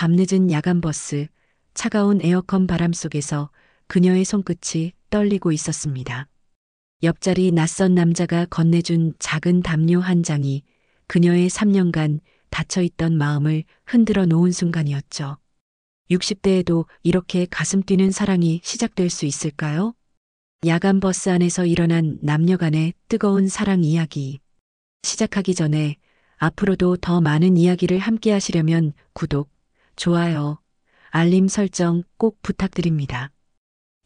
밤늦은 야간버스, 차가운 에어컨 바람 속에서 그녀의 손끝이 떨리고 있었습니다. 옆자리 낯선 남자가 건네준 작은 담요 한 장이 그녀의 3년간 닫혀있던 마음을 흔들어 놓은 순간이었죠. 60대에도 이렇게 가슴 뛰는 사랑이 시작될 수 있을까요? 야간 버스 안에서 일어난 남녀 간의 뜨거운 사랑 이야기. 시작하기 전에 앞으로도 더 많은 이야기를 함께 하시려면 구독, 좋아요, 알림 설정 꼭 부탁드립니다.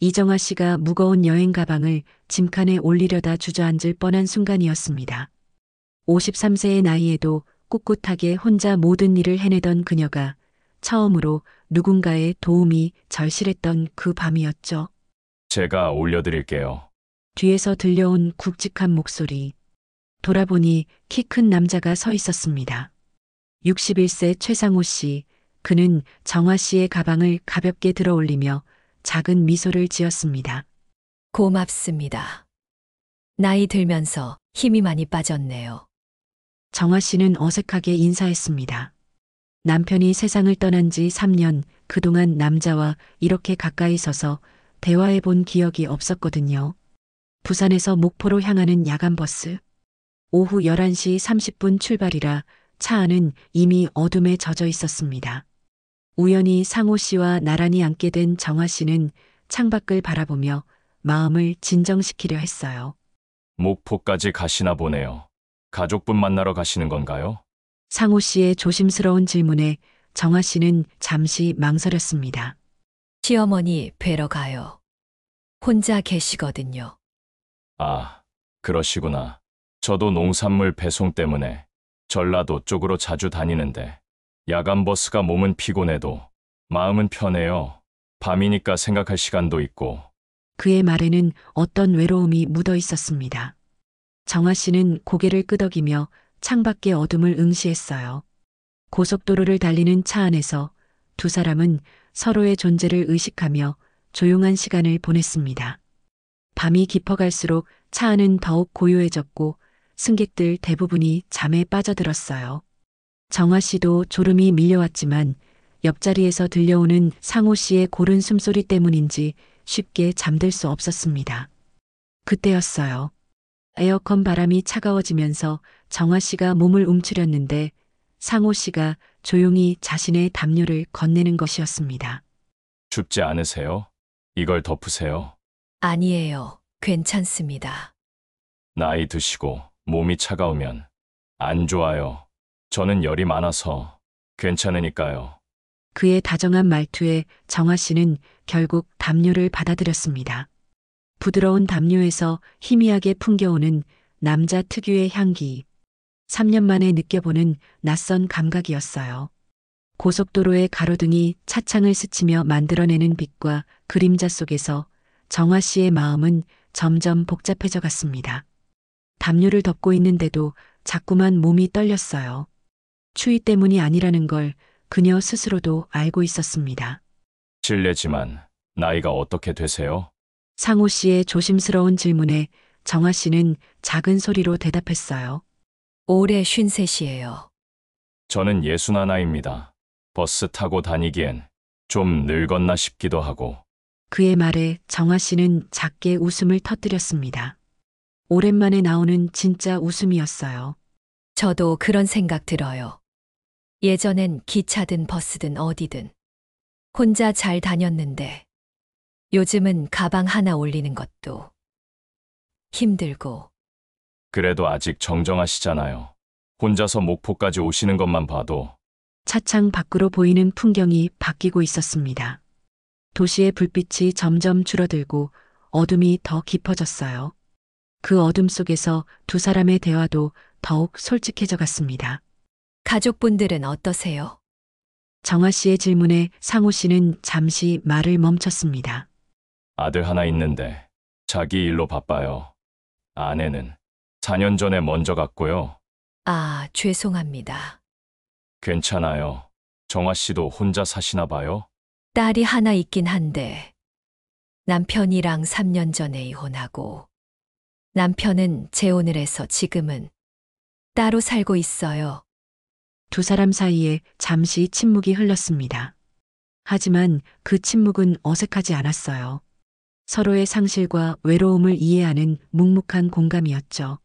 이정아 씨가 무거운 여행 가방을 짐칸에 올리려다 주저앉을 뻔한 순간이었습니다. 53세의 나이에도 꿋꿋하게 혼자 모든 일을 해내던 그녀가 처음으로 누군가의 도움이 절실했던 그 밤이었죠. 제가 올려드릴게요. 뒤에서 들려온 굵직한 목소리. 돌아보니 키 큰 남자가 서 있었습니다. 61세 최상호 씨. 그는 정아 씨의 가방을 가볍게 들어 올리며 작은 미소를 지었습니다. 고맙습니다. 나이 들면서 힘이 많이 빠졌네요. 정아 씨는 어색하게 인사했습니다. 남편이 세상을 떠난 지 3년, 그동안 남자와 이렇게 가까이 서서 대화해 본 기억이 없었거든요. 부산에서 목포로 향하는 야간버스. 오후 11시 30분 출발이라 차 안은 이미 어둠에 젖어 있었습니다. 우연히 상호 씨와 나란히 앉게 된 정아 씨는 창밖을 바라보며 마음을 진정시키려 했어요. 목포까지 가시나 보네요. 가족분 만나러 가시는 건가요? 상호 씨의 조심스러운 질문에 정아 씨는 잠시 망설였습니다. 시어머니 뵈러 가요. 혼자 계시거든요. 아, 그러시구나. 저도 농산물 배송 때문에 전라도 쪽으로 자주 다니는데 야간 버스가 몸은 피곤해도 마음은 편해요. 밤이니까 생각할 시간도 있고. 그의 말에는 어떤 외로움이 묻어 있었습니다. 정아 씨는 고개를 끄덕이며 창밖의 어둠을 응시했어요. 고속도로를 달리는 차 안에서 두 사람은 서로의 존재를 의식하며 조용한 시간을 보냈습니다. 밤이 깊어갈수록 차 안은 더욱 고요해졌고 승객들 대부분이 잠에 빠져들었어요. 정아 씨도 졸음이 밀려왔지만 옆자리에서 들려오는 상호 씨의 고른 숨소리 때문인지 쉽게 잠들 수 없었습니다. 그때였어요. 에어컨 바람이 차가워지면서 정아 씨가 몸을 움츠렸는데 상호 씨가 조용히 자신의 담요를 건네는 것이었습니다. 춥지 않으세요? 이걸 덮으세요. 아니에요. 괜찮습니다. 나이 드시고 몸이 차가우면 안 좋아요. 저는 열이 많아서 괜찮으니까요. 그의 다정한 말투에 정아 씨는 결국 담요를 받아들였습니다. 부드러운 담요에서 희미하게 풍겨오는 남자 특유의 향기. 3년 만에 느껴보는 낯선 감각이었어요. 고속도로의 가로등이 차창을 스치며 만들어내는 빛과 그림자 속에서 정아 씨의 마음은 점점 복잡해져 갔습니다. 담요를 덮고 있는데도 자꾸만 몸이 떨렸어요. 추위 때문이 아니라는 걸 그녀 스스로도 알고 있었습니다. 실례지만 나이가 어떻게 되세요? 상호 씨의 조심스러운 질문에 정아 씨는 작은 소리로 대답했어요. 올해 53이에요. 저는 61입니다. 버스 타고 다니기엔 좀 늙었나 싶기도 하고. 그의 말에 정아 씨는 작게 웃음을 터뜨렸습니다. 오랜만에 나오는 진짜 웃음이었어요. 저도 그런 생각 들어요. 예전엔 기차든 버스든 어디든 혼자 잘 다녔는데 요즘은 가방 하나 올리는 것도 힘들고. 그래도 아직 정정하시잖아요. 혼자서 목포까지 오시는 것만 봐도. 차창 밖으로 보이는 풍경이 바뀌고 있었습니다. 도시의 불빛이 점점 줄어들고 어둠이 더 깊어졌어요. 그 어둠 속에서 두 사람의 대화도 더욱 솔직해져 갔습니다. 가족분들은 어떠세요? 정아 씨의 질문에 상호 씨는 잠시 말을 멈췄습니다. 아들 하나 있는데 자기 일로 바빠요. 아내는 4년 전에 먼저 갔고요. 아, 죄송합니다. 괜찮아요. 정아 씨도 혼자 사시나 봐요? 딸이 하나 있긴 한데 남편이랑 3년 전에 이혼하고 남편은 재혼을 해서 지금은 따로 살고 있어요. 두 사람 사이에 잠시 침묵이 흘렀습니다. 하지만 그 침묵은 어색하지 않았어요. 서로의 상실과 외로움을 이해하는 묵묵한 공감이었죠.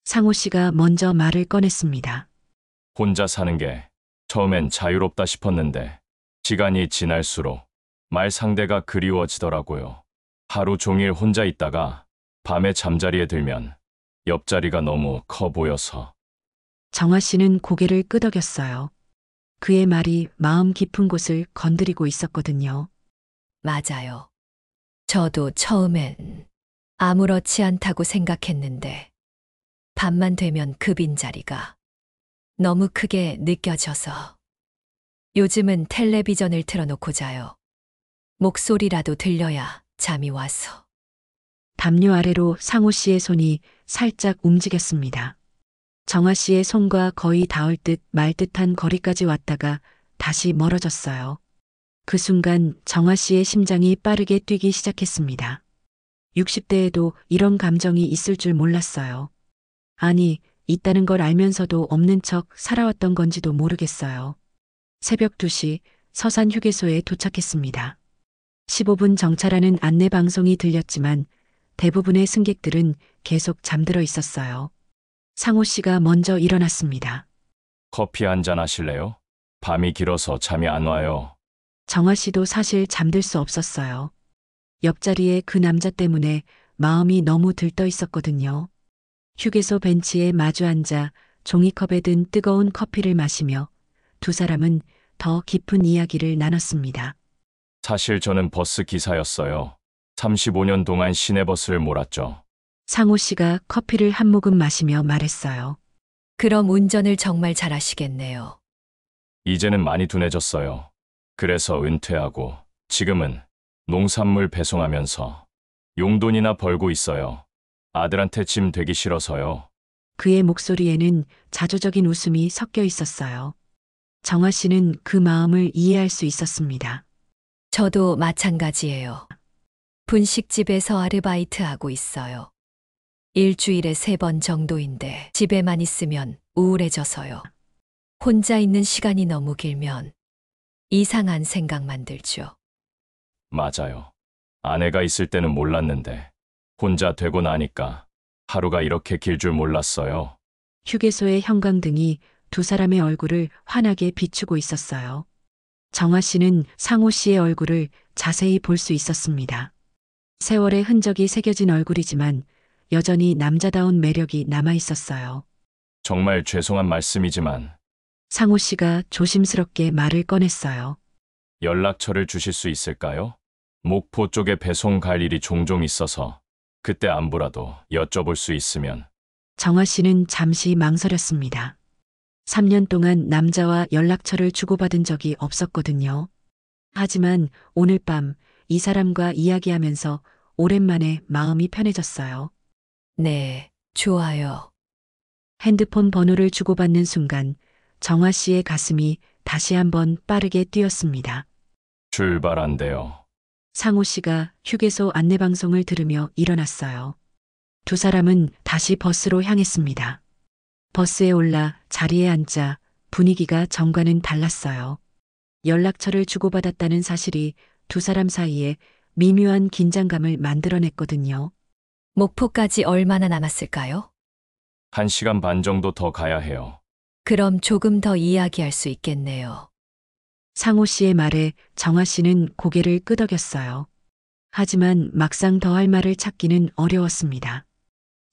상호 씨가 먼저 말을 꺼냈습니다. 혼자 사는 게 처음엔 자유롭다 싶었는데 시간이 지날수록 말 상대가 그리워지더라고요. 하루 종일 혼자 있다가 밤에 잠자리에 들면 옆자리가 너무 커 보여서. 정아 씨는 고개를 끄덕였어요. 그의 말이 마음 깊은 곳을 건드리고 있었거든요. 맞아요. 저도 처음엔 아무렇지 않다고 생각했는데 밤만 되면 그 빈자리가 너무 크게 느껴져서 요즘은 텔레비전을 틀어놓고 자요. 목소리라도 들려야 잠이 와서. 담요 아래로 상호 씨의 손이 살짝 움직였습니다. 정아 씨의 손과 거의 닿을 듯 말 듯한 거리까지 왔다가 다시 멀어졌어요. 그 순간 정아 씨의 심장이 빠르게 뛰기 시작했습니다. 60대에도 이런 감정이 있을 줄 몰랐어요. 아니, 있다는 걸 알면서도 없는 척 살아왔던 건지도 모르겠어요. 새벽 2시 서산 휴게소에 도착했습니다. 15분 정차라는 안내 방송이 들렸지만 대부분의 승객들은 계속 잠들어 있었어요. 상호 씨가 먼저 일어났습니다. 커피 한잔 하실래요? 밤이 길어서 잠이 안 와요. 정아 씨도 사실 잠들 수 없었어요. 옆자리에 그 남자 때문에 마음이 너무 들떠 있었거든요. 휴게소 벤치에 마주 앉아 종이컵에 든 뜨거운 커피를 마시며 두 사람은 더 깊은 이야기를 나눴습니다. 사실 저는 버스 기사였어요. 35년 동안 시내버스를 몰았죠. 상호 씨가 커피를 한 모금 마시며 말했어요. 그럼 운전을 정말 잘하시겠네요. 이제는 많이 둔해졌어요. 그래서 은퇴하고 지금은 농산물 배송하면서 용돈이나 벌고 있어요. 아들한테 짐 되기 싫어서요. 그의 목소리에는 자조적인 웃음이 섞여 있었어요. 정아 씨는 그 마음을 이해할 수 있었습니다. 저도 마찬가지예요. 분식집에서 아르바이트하고 있어요. 일주일에 3번 정도인데 집에만 있으면 우울해져서요. 혼자 있는 시간이 너무 길면 이상한 생각만 들죠. 맞아요. 아내가 있을 때는 몰랐는데 혼자 되고 나니까 하루가 이렇게 길 줄 몰랐어요. 휴게소의 형광등이 두 사람의 얼굴을 환하게 비추고 있었어요. 정아 씨는 상호 씨의 얼굴을 자세히 볼 수 있었습니다. 세월의 흔적이 새겨진 얼굴이지만 여전히 남자다운 매력이 남아 있었어요. 정말 죄송한 말씀이지만 상호 씨가 조심스럽게 말을 꺼냈어요. 연락처를 주실 수 있을까요? 목포 쪽에 배송 갈 일이 종종 있어서 그때 안부라도 여쭤볼 수 있으면. 정아 씨는 잠시 망설였습니다. 3년 동안 남자와 연락처를 주고받은 적이 없었거든요. 하지만 오늘 밤 이 사람과 이야기하면서 오랜만에 마음이 편해졌어요. 네, 좋아요. 핸드폰 번호를 주고받는 순간 정아 씨의 가슴이 다시 한번 빠르게 뛰었습니다. 출발한대요. 상호 씨가 휴게소 안내방송을 들으며 일어났어요. 두 사람은 다시 버스로 향했습니다. 버스에 올라 자리에 앉자 분위기가 전과는 달랐어요. 연락처를 주고받았다는 사실이 두 사람 사이에 미묘한 긴장감을 만들어냈거든요. 목포까지 얼마나 남았을까요? 1시간 반 정도 더 가야 해요. 그럼 조금 더 이야기할 수 있겠네요. 상호 씨의 말에 정아 씨는 고개를 끄덕였어요. 하지만 막상 더할 말을 찾기는 어려웠습니다.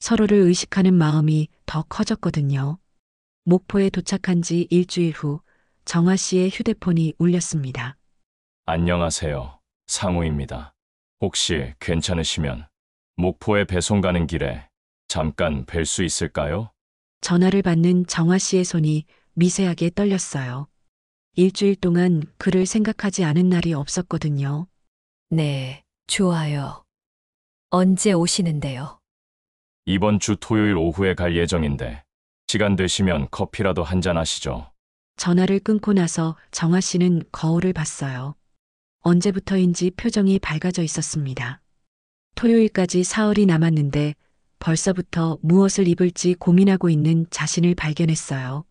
서로를 의식하는 마음이 더 커졌거든요. 목포에 도착한 지 일주일 후 정아 씨의 휴대폰이 울렸습니다. 안녕하세요. 상우입니다. 혹시 괜찮으시면 목포에 배송 가는 길에 잠깐 뵐 수 있을까요? 전화를 받는 정아 씨의 손이 미세하게 떨렸어요. 일주일 동안 그를 생각하지 않은 날이 없었거든요. 네, 좋아요. 언제 오시는데요? 이번 주 토요일 오후에 갈 예정인데 시간 되시면 커피라도 한잔 하시죠. 전화를 끊고 나서 정아 씨는 거울을 봤어요. 언제부터인지 표정이 밝아져 있었습니다. 토요일까지 사흘이 남았는데 벌써부터 무엇을 입을지 고민하고 있는 자신을 발견했어요.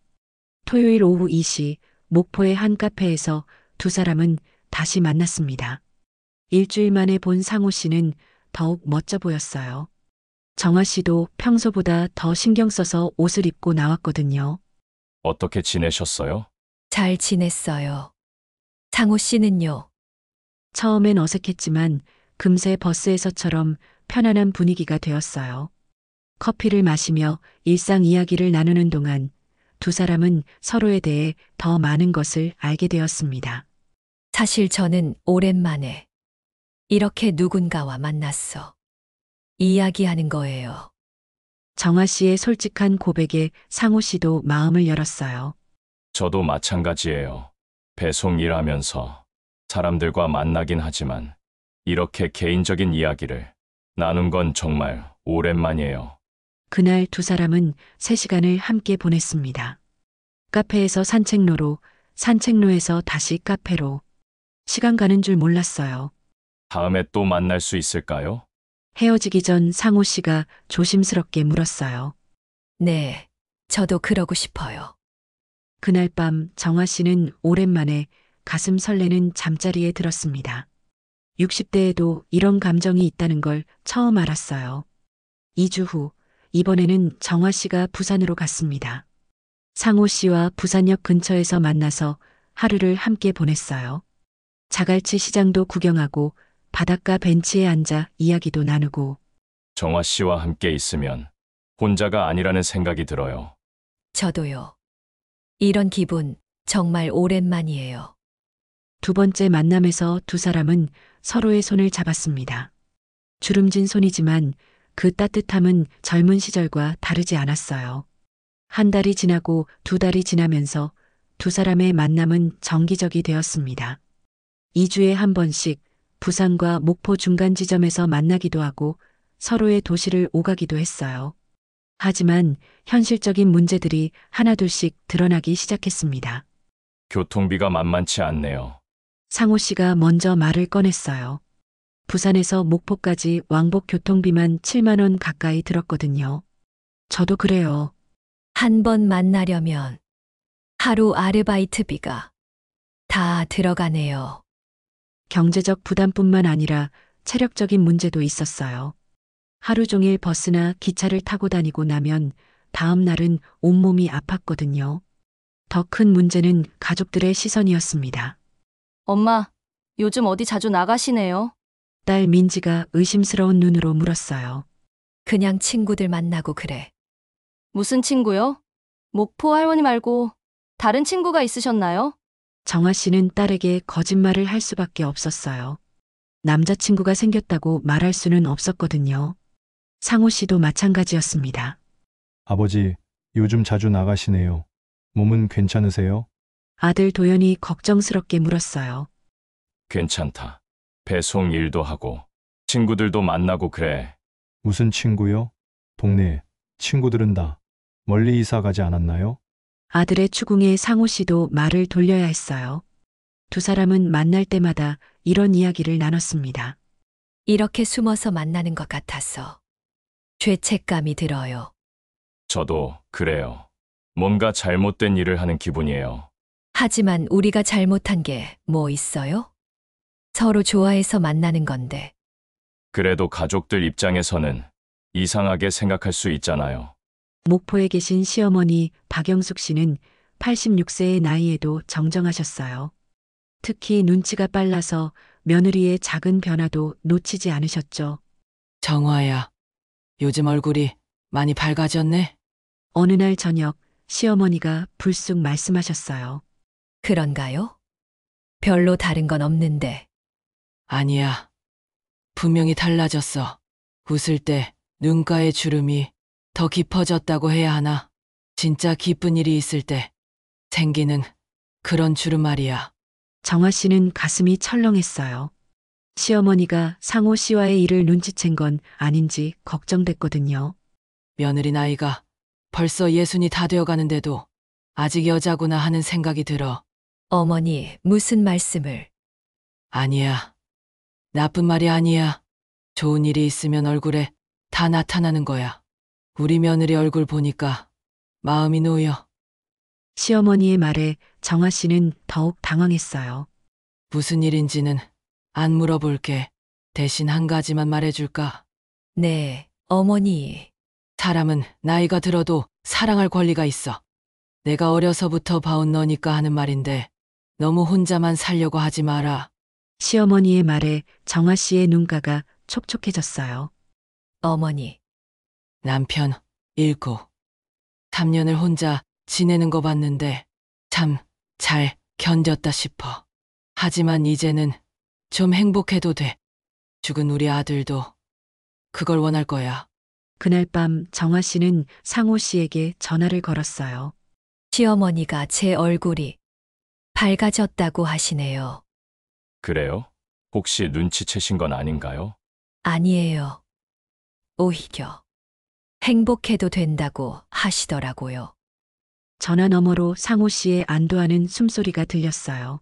토요일 오후 2시 목포의 한 카페에서 두 사람은 다시 만났습니다. 일주일 만에 본 상호 씨는 더욱 멋져 보였어요. 정아 씨도 평소보다 더 신경 써서 옷을 입고 나왔거든요. 어떻게 지내셨어요? 잘 지냈어요. 상호 씨는요? 처음엔 어색했지만 금세 버스에서처럼 편안한 분위기가 되었어요. 커피를 마시며 일상 이야기를 나누는 동안 두 사람은 서로에 대해 더 많은 것을 알게 되었습니다. 사실 저는 오랜만에 이렇게 누군가와 만났어. 이야기하는 거예요. 정아 씨의 솔직한 고백에 상호 씨도 마음을 열었어요. 저도 마찬가지예요. 배송 일하면서 사람들과 만나긴 하지만 이렇게 개인적인 이야기를 나눈 건 정말 오랜만이에요. 그날 두 사람은 3시간을 함께 보냈습니다. 카페에서 산책로로, 산책로에서 다시 카페로. 시간 가는 줄 몰랐어요. 다음에 또 만날 수 있을까요? 헤어지기 전 상호 씨가 조심스럽게 물었어요. 네, 저도 그러고 싶어요. 그날 밤 정아 씨는 오랜만에 가슴 설레는 잠자리에 들었습니다. 60대에도 이런 감정이 있다는 걸 처음 알았어요. 2주 후, 이번에는 정아 씨가 부산으로 갔습니다. 상호 씨와 부산역 근처에서 만나서 하루를 함께 보냈어요. 자갈치 시장도 구경하고 바닷가 벤치에 앉아 이야기도 나누고 정화 씨와 함께 있으면 혼자가 아니라는 생각이 들어요. 저도요. 이런 기분 정말 오랜만이에요. 두 번째 만남에서 두 사람은 서로의 손을 잡았습니다. 주름진 손이지만 그 따뜻함은 젊은 시절과 다르지 않았어요. 한 달이 지나고 두 달이 지나면서 두 사람의 만남은 정기적이 되었습니다. 2주에 한 번씩 부산과 목포 중간 지점에서 만나기도 하고 서로의 도시를 오가기도 했어요. 하지만 현실적인 문제들이 하나둘씩 드러나기 시작했습니다. 교통비가 만만치 않네요. 상호 씨가 먼저 말을 꺼냈어요. 부산에서 목포까지 왕복 교통비만 7만 원 가까이 들었거든요. 저도 그래요. 한 번 만나려면 하루 아르바이트비가 다 들어가네요. 경제적 부담뿐만 아니라 체력적인 문제도 있었어요. 하루 종일 버스나 기차를 타고 다니고 나면 다음 날은 온몸이 아팠거든요. 더 큰 문제는 가족들의 시선이었습니다. 엄마, 요즘 어디 자주 나가시네요? 딸 민지가 의심스러운 눈으로 물었어요. 그냥 친구들 만나고 그래. 무슨 친구요? 목포 할머니 말고 다른 친구가 있으셨나요? 정아 씨는 딸에게 거짓말을 할 수밖에 없었어요. 남자친구가 생겼다고 말할 수는 없었거든요. 상호 씨도 마찬가지였습니다. 아버지, 요즘 자주 나가시네요. 몸은 괜찮으세요? 아들 도연이 걱정스럽게 물었어요. 괜찮다. 배송 일도 하고 친구들도 만나고 그래. 무슨 친구요? 동네 친구들은 다 멀리 이사 가지 않았나요? 아들의 추궁에 상호 씨도 말을 돌려야 했어요. 두 사람은 만날 때마다 이런 이야기를 나눴습니다. 이렇게 숨어서 만나는 것 같아서 죄책감이 들어요. 저도 그래요. 뭔가 잘못된 일을 하는 기분이에요. 하지만 우리가 잘못한 게 뭐 있어요? 서로 좋아해서 만나는 건데. 그래도 가족들 입장에서는 이상하게 생각할 수 있잖아요. 목포에 계신 시어머니 박영숙 씨는 86세의 나이에도 정정하셨어요. 특히 눈치가 빨라서 며느리의 작은 변화도 놓치지 않으셨죠. 정화야, 요즘 얼굴이 많이 밝아졌네? 어느 날 저녁 시어머니가 불쑥 말씀하셨어요. 그런가요? 별로 다른 건 없는데. 아니야. 분명히 달라졌어. 웃을 때 눈가의 주름이 더 깊어졌다고 해야 하나? 진짜 기쁜 일이 있을 때 생기는 그런 주름 말이야. 정아 씨는 가슴이 철렁했어요. 시어머니가 상호 씨와의 일을 눈치챈 건 아닌지 걱정됐거든요. 며느리 나이가 벌써 60이 다 되어가는데도 아직 여자구나 하는 생각이 들어. 어머니, 무슨 말씀을. 아니야. 나쁜 말이 아니야. 좋은 일이 있으면 얼굴에 다 나타나는 거야. 우리 며느리 얼굴 보니까 마음이 놓여. 시어머니의 말에 정아 씨는 더욱 당황했어요. 무슨 일인지는 안 물어볼게. 대신 한 가지만 말해줄까? 네, 어머니. 사람은 나이가 들어도 사랑할 권리가 있어. 내가 어려서부터 봐온 너니까 하는 말인데 너무 혼자만 살려고 하지 마라. 시어머니의 말에 정아 씨의 눈가가 촉촉해졌어요. 어머니. 남편 잃고 3년을 혼자 지내는 거 봤는데 참 잘 견뎠다 싶어. 하지만 이제는 좀 행복해도 돼. 죽은 우리 아들도 그걸 원할 거야. 그날 밤 정아 씨는 상호 씨에게 전화를 걸었어요. 시어머니가 제 얼굴이 밝아졌다고 하시네요. 그래요? 혹시 눈치채신 건 아닌가요? 아니에요. 오히려 행복해도 된다고 하시더라고요. 전화 너머로 상호 씨의 안도하는 숨소리가 들렸어요.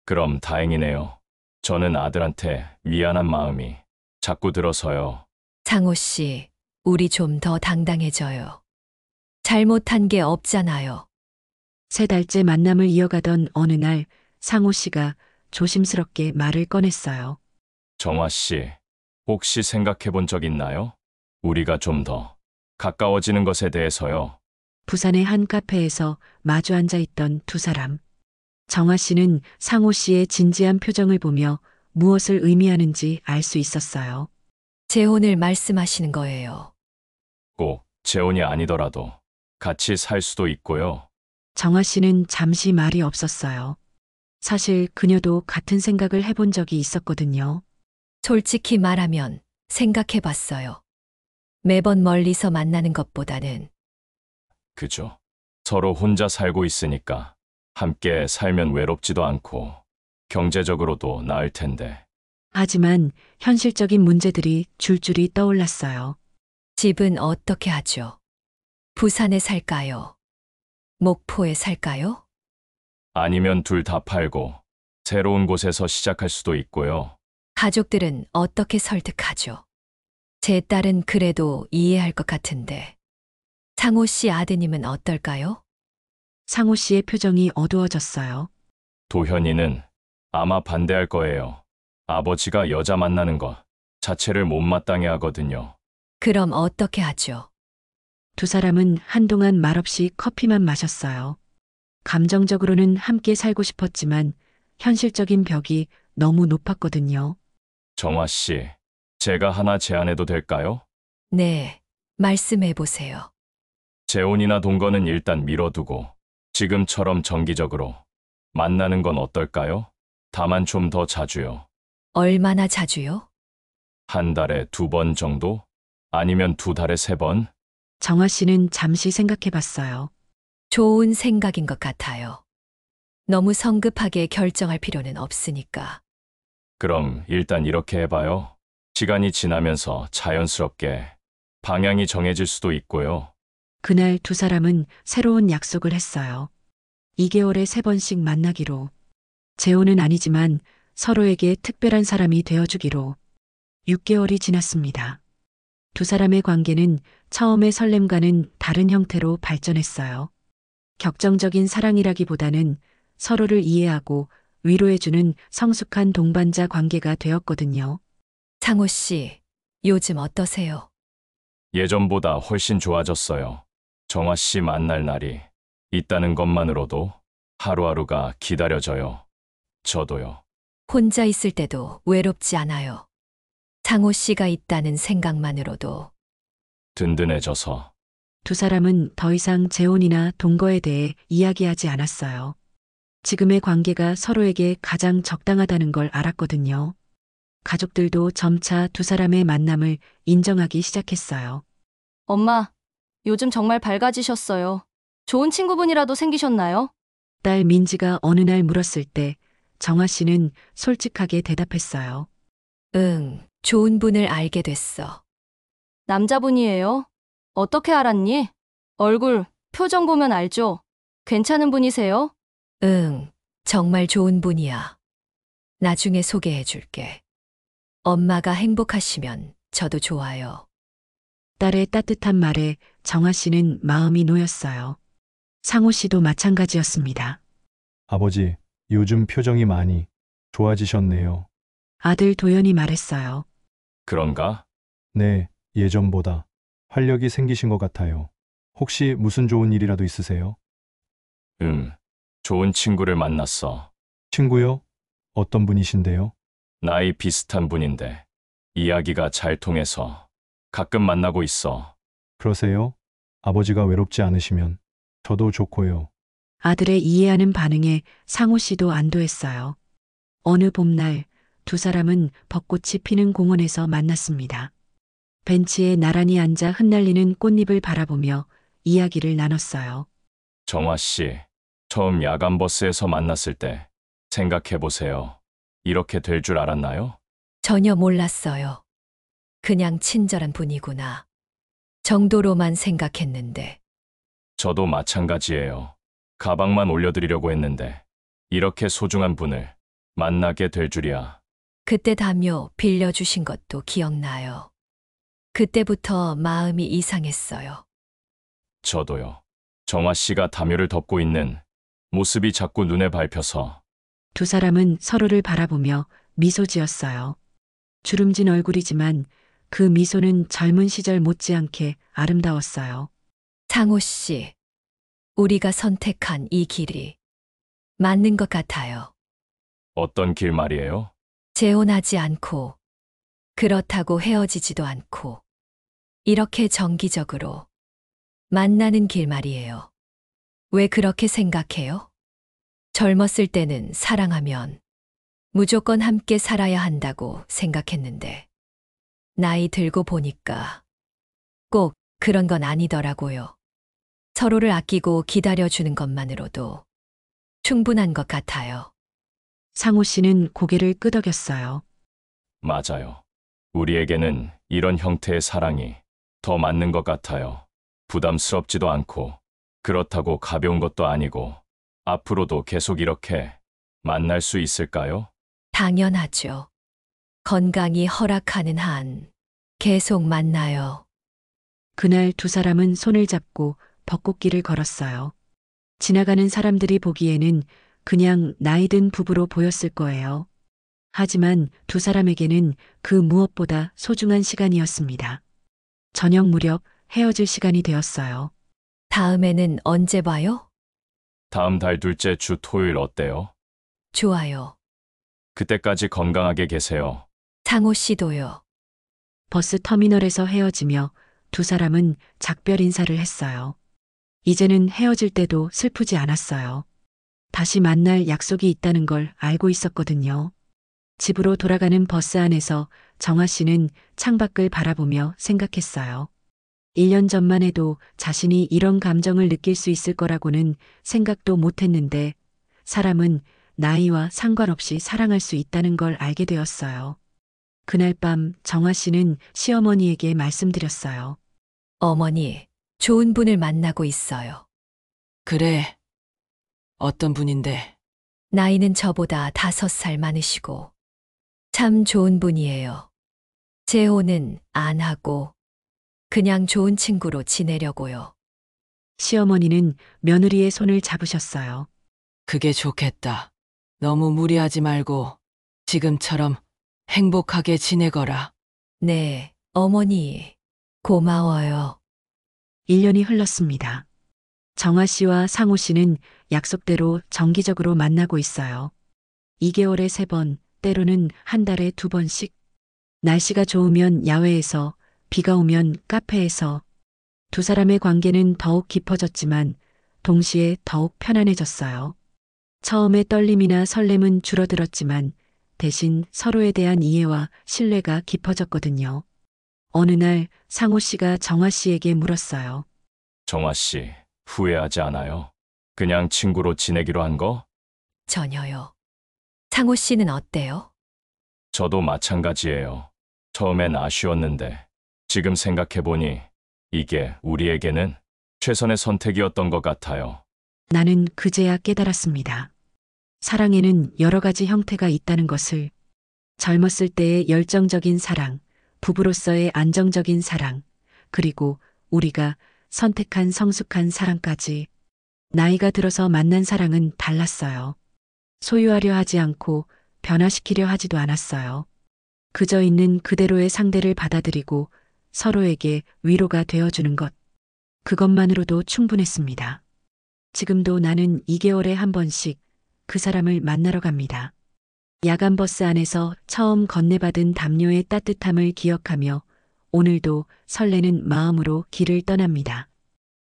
그럼 다행이네요. 저는 아들한테 미안한 마음이 자꾸 들어서요. 상호 씨, 우리 좀 더 당당해져요. 잘못한 게 없잖아요. 3달째 만남을 이어가던 어느 날 상호 씨가 조심스럽게 말을 꺼냈어요. 정화 씨, 혹시 생각해 본 적 있나요? 우리가 좀 더 가까워지는 것에 대해서요. 부산의 한 카페에서 마주 앉아 있던 두 사람. 정아 씨는 상호 씨의 진지한 표정을 보며 무엇을 의미하는지 알 수 있었어요. 재혼을 말씀하시는 거예요. 꼭 재혼이 아니더라도 같이 살 수도 있고요. 정아 씨는 잠시 말이 없었어요. 사실 그녀도 같은 생각을 해본 적이 있었거든요. 솔직히 말하면 생각해 봤어요. 매번 멀리서 만나는 것보다는 그죠? 서로 혼자 살고 있으니까 함께 살면 외롭지도 않고 경제적으로도 나을 텐데. 하지만 현실적인 문제들이 줄줄이 떠올랐어요. 집은 어떻게 하죠? 부산에 살까요? 목포에 살까요? 아니면 둘 다 팔고 새로운 곳에서 시작할 수도 있고요. 가족들은 어떻게 설득하죠? 제 딸은 그래도 이해할 것 같은데. 상호 씨 아드님은 어떨까요? 상호 씨의 표정이 어두워졌어요. 도현이는 아마 반대할 거예요. 아버지가 여자 만나는 것 자체를 못마땅해 하거든요. 그럼 어떻게 하죠? 두 사람은 한동안 말없이 커피만 마셨어요. 감정적으로는 함께 살고 싶었지만 현실적인 벽이 너무 높았거든요. 정화 씨, 제가 하나 제안해도 될까요? 네, 말씀해 보세요. 재혼이나 동거는 일단 미뤄두고 지금처럼 정기적으로 만나는 건 어떨까요? 다만 좀 더 자주요. 얼마나 자주요? 한 달에 2번 정도? 아니면 2달에 3번? 정아 씨는 잠시 생각해 봤어요. 좋은 생각인 것 같아요. 너무 성급하게 결정할 필요는 없으니까. 그럼 일단 이렇게 해봐요. 시간이 지나면서 자연스럽게 방향이 정해질 수도 있고요. 그날 두 사람은 새로운 약속을 했어요. 2개월에 3번씩 만나기로. 재혼은 아니지만 서로에게 특별한 사람이 되어주기로. 6개월이 지났습니다. 두 사람의 관계는 처음의 설렘과는 다른 형태로 발전했어요. 격정적인 사랑이라기보다는 서로를 이해하고 위로해주는 성숙한 동반자 관계가 되었거든요. 상호 씨, 요즘 어떠세요? 예전보다 훨씬 좋아졌어요. 정화 씨 만날 날이 있다는 것만으로도 하루하루가 기다려져요. 저도요. 혼자 있을 때도 외롭지 않아요. 상호 씨가 있다는 생각만으로도. 든든해져서 두 사람은 더 이상 재혼이나 동거에 대해 이야기하지 않았어요. 지금의 관계가 서로에게 가장 적당하다는 걸 알았거든요. 가족들도 점차 두 사람의 만남을 인정하기 시작했어요. 엄마, 요즘 정말 밝아지셨어요. 좋은 친구분이라도 생기셨나요? 딸 민지가 어느 날 물었을 때 정아 씨는 솔직하게 대답했어요. 응, 좋은 분을 알게 됐어. 남자분이에요? 어떻게 알았니? 얼굴, 표정 보면 알죠? 괜찮은 분이세요? 응, 정말 좋은 분이야. 나중에 소개해 줄게. 엄마가 행복하시면 저도 좋아요. 딸의 따뜻한 말에 정아 씨는 마음이 놓였어요. 상호 씨도 마찬가지였습니다. 아버지, 요즘 표정이 많이 좋아지셨네요. 아들 도연이 말했어요. 그런가? 네, 예전보다 활력이 생기신 것 같아요. 혹시 무슨 좋은 일이라도 있으세요? 좋은 친구를 만났어. 친구요? 어떤 분이신데요? 나이 비슷한 분인데 이야기가 잘 통해서 가끔 만나고 있어. 그러세요? 아버지가 외롭지 않으시면 저도 좋고요. 아들의 이해하는 반응에 상호 씨도 안도했어요. 어느 봄날 두 사람은 벚꽃이 피는 공원에서 만났습니다. 벤치에 나란히 앉아 흩날리는 꽃잎을 바라보며 이야기를 나눴어요. 정화 씨, 처음 야간 버스에서 만났을 때 생각해 보세요. 이렇게 될 줄 알았나요? 전혀 몰랐어요. 그냥 친절한 분이구나. 정도로만 생각했는데. 저도 마찬가지예요. 가방만 올려드리려고 했는데 이렇게 소중한 분을 만나게 될 줄이야. 그때 담요 빌려주신 것도 기억나요. 그때부터 마음이 이상했어요. 저도요. 정화 씨가 담요를 덮고 있는 모습이 자꾸 눈에 밟혀서 두 사람은 서로를 바라보며 미소 지었어요. 주름진 얼굴이지만 그 미소는 젊은 시절 못지않게 아름다웠어요. 상호 씨, 우리가 선택한 이 길이 맞는 것 같아요. 어떤 길 말이에요? 재혼하지 않고, 그렇다고 헤어지지도 않고, 이렇게 정기적으로 만나는 길 말이에요. 왜 그렇게 생각해요? 젊었을 때는 사랑하면 무조건 함께 살아야 한다고 생각했는데, 나이 들고 보니까 꼭 그런 건 아니더라고요. 서로를 아끼고 기다려주는 것만으로도 충분한 것 같아요. 상호 씨는 고개를 끄덕였어요. 맞아요. 우리에게는 이런 형태의 사랑이 더 맞는 것 같아요. 부담스럽지도 않고 그렇다고 가벼운 것도 아니고 앞으로도 계속 이렇게 만날 수 있을까요? 당연하죠. 건강이 허락하는 한 계속 만나요. 그날 두 사람은 손을 잡고 벚꽃길을 걸었어요. 지나가는 사람들이 보기에는 그냥 나이든 부부로 보였을 거예요. 하지만 두 사람에게는 그 무엇보다 소중한 시간이었습니다. 저녁 무렵 헤어질 시간이 되었어요. 다음에는 언제 봐요? 다음 달 둘째 주 토요일 어때요? 좋아요. 그때까지 건강하게 계세요. 상호 씨도요. 버스 터미널에서 헤어지며 두 사람은 작별 인사를 했어요. 이제는 헤어질 때도 슬프지 않았어요. 다시 만날 약속이 있다는 걸 알고 있었거든요. 집으로 돌아가는 버스 안에서 정아 씨는 창밖을 바라보며 생각했어요. 1년 전만 해도 자신이 이런 감정을 느낄 수 있을 거라고는 생각도 못 했는데 사람은 나이와 상관없이 사랑할 수 있다는 걸 알게 되었어요. 그날 밤 정아 씨는 시어머니에게 말씀드렸어요. 어머니, 좋은 분을 만나고 있어요. 그래. 어떤 분인데? 나이는 저보다 5살 많으시고 참 좋은 분이에요. 재혼은 안 하고 그냥 좋은 친구로 지내려고요. 시어머니는 며느리의 손을 잡으셨어요. 그게 좋겠다. 너무 무리하지 말고 지금처럼 행복하게 지내거라. 네, 어머니, 고마워요. 1년이 흘렀습니다. 정아 씨와 상호 씨는 약속대로 정기적으로 만나고 있어요. 2개월에 3번, 때로는 한 달에 2번씩. 날씨가 좋으면 야외에서, 비가 오면 카페에서. 두 사람의 관계는 더욱 깊어졌지만 동시에 더욱 편안해졌어요. 처음에 떨림이나 설렘은 줄어들었지만 대신 서로에 대한 이해와 신뢰가 깊어졌거든요. 어느 날 상호 씨가 정아 씨에게 물었어요. 정화 씨, 후회하지 않아요? 그냥 친구로 지내기로 한 거? 전혀요. 상호 씨는 어때요? 저도 마찬가지예요. 처음엔 아쉬웠는데 지금 생각해보니 이게 우리에게는 최선의 선택이었던 것 같아요. 나는 그제야 깨달았습니다. 사랑에는 여러 가지 형태가 있다는 것을. 젊었을 때의 열정적인 사랑, 부부로서의 안정적인 사랑, 그리고 우리가 선택한 성숙한 사랑까지. 나이가 들어서 만난 사랑은 달랐어요. 소유하려 하지 않고 변화시키려 하지도 않았어요. 그저 있는 그대로의 상대를 받아들이고 서로에게 위로가 되어주는 것. 그것만으로도 충분했습니다. 지금도 나는 2개월에 한 번씩 그 사람을 만나러 갑니다. 야간 버스 안에서 처음 건네받은 담요의 따뜻함을 기억하며 오늘도 설레는 마음으로 길을 떠납니다.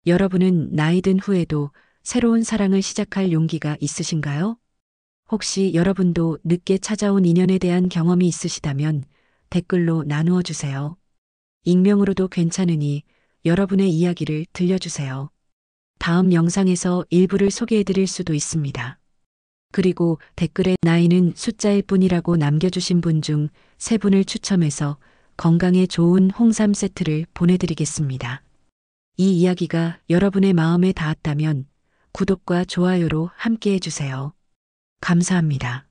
여러분은 나이 든 후에도 새로운 사랑을 시작할 용기가 있으신가요? 혹시 여러분도 늦게 찾아온 인연에 대한 경험이 있으시다면 댓글로 나누어 주세요. 익명으로도 괜찮으니 여러분의 이야기를 들려주세요. 다음 영상에서 일부를 소개해 드릴 수도 있습니다. 그리고 댓글에 나이는 숫자일 뿐이라고 남겨주신 분 중 3분을 추첨해서 건강에 좋은 홍삼 세트를 보내드리겠습니다. 이 이야기가 여러분의 마음에 닿았다면 구독과 좋아요로 함께 해주세요. 감사합니다.